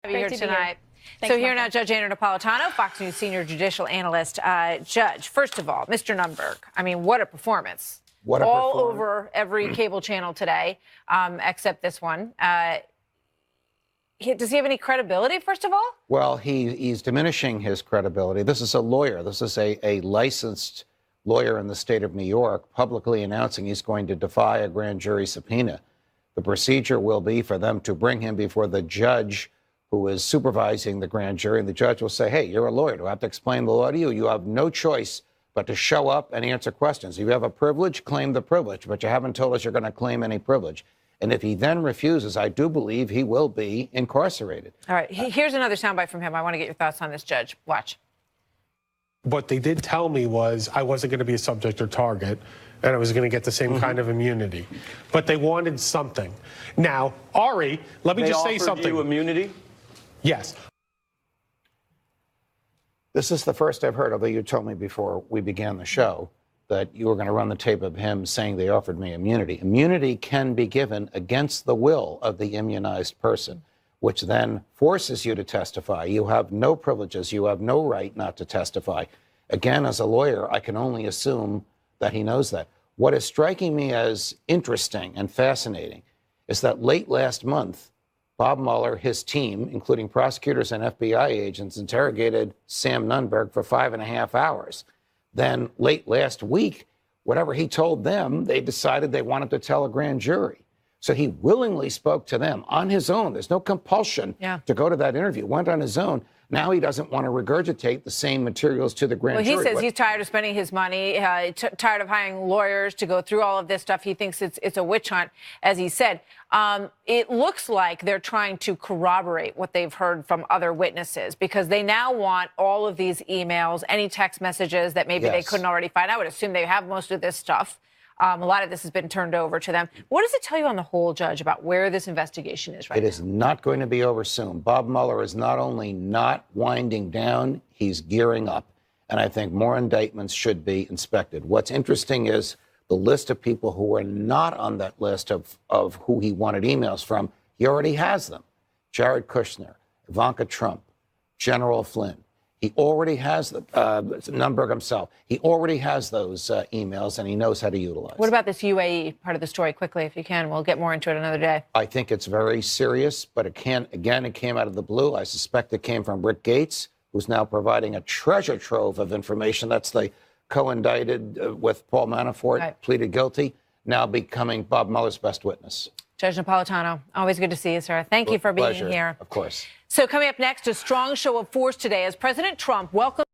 Here tonight. So here now, Judge Aide Napolitano, Fox News senior judicial analyst. Judge, first of all, Mr. Nunberg, I mean, what a performance. What a all performance. Over every cable channel today, except this one. Does he have any credibility, first of all? Well, he's diminishing his credibility. This is a lawyer. This is a licensed lawyer in the state of New York publicly announcing he's going to defy a grand jury subpoena. The procedure will be for them to bring him before the judge who is supervising the grand jury, and the judge will say, hey, you're a lawyer. Do I have to explain the law to you? You have no choice but to show up and answer questions. If you have a privilege, claim the privilege, but you haven't told us you're going to claim any privilege. And if he then refuses, I do believe he will be incarcerated. All right. Here's another soundbite from him. I want to get your thoughts on this, Judge. Watch. What they did tell me was I wasn't going to be a subject or target, and I was going to get the same kind of immunity. But they wanted something. Now, Ari, let me just say something. They offered you immunity? Yes. This is the first I've heard, although you told me before we began the show that you were going to run the tape of him saying they offered me immunity. Immunity can be given against the will of the immunized person, which then forces you to testify. You have no privileges. You have no right not to testify. Again, as a lawyer, I can only assume that he knows that. What is striking me as interesting and fascinating is that late last month, Bob Mueller, his team, including prosecutors and FBI agents, interrogated Sam Nunberg for 5.5 hours. Then late last week, whatever he told them, they decided they wanted to tell a grand jury. So he willingly spoke to them on his own. There's no compulsion to go to that interview. Went on his own. Now he doesn't want to regurgitate the same materials to the grand jury. Well, he says he's tired of spending his money, tired of hiring lawyers to go through all of this stuff. He thinks it's a witch hunt, as he said. It looks like they're trying to corroborate what they've heard from other witnesses because they now want all of these emails, any text messages that maybe they couldn't already find. I would assume they have most of this stuff. A lot of this has been turned over to them. What does it tell you on the whole, Judge, about where this investigation is right now? It is not going to be over soon. Bob Mueller is not only not winding down, he's gearing up. And I think more indictments should be inspected. What's interesting is the list of people who were not on that list of who he wanted emails from. He already has them. Jared Kushner, Ivanka Trump, General Flynn. He already has Nunberg himself. He already has those emails, and he knows how to utilize. What about this UAE part of the story? Quickly, if you can, we'll get more into it another day. I think it's very serious, but it came out of the blue. I suspect it came from Rick Gates, who's now providing a treasure trove of information. That's the co-indicted with Paul Manafort, pleaded guilty, now becoming Bob Mueller's best witness. Judge Napolitano, always good to see you, sir. Thank you for being Pleasure. here. Of course. So coming up next, a strong show of force today as President Trump welcomes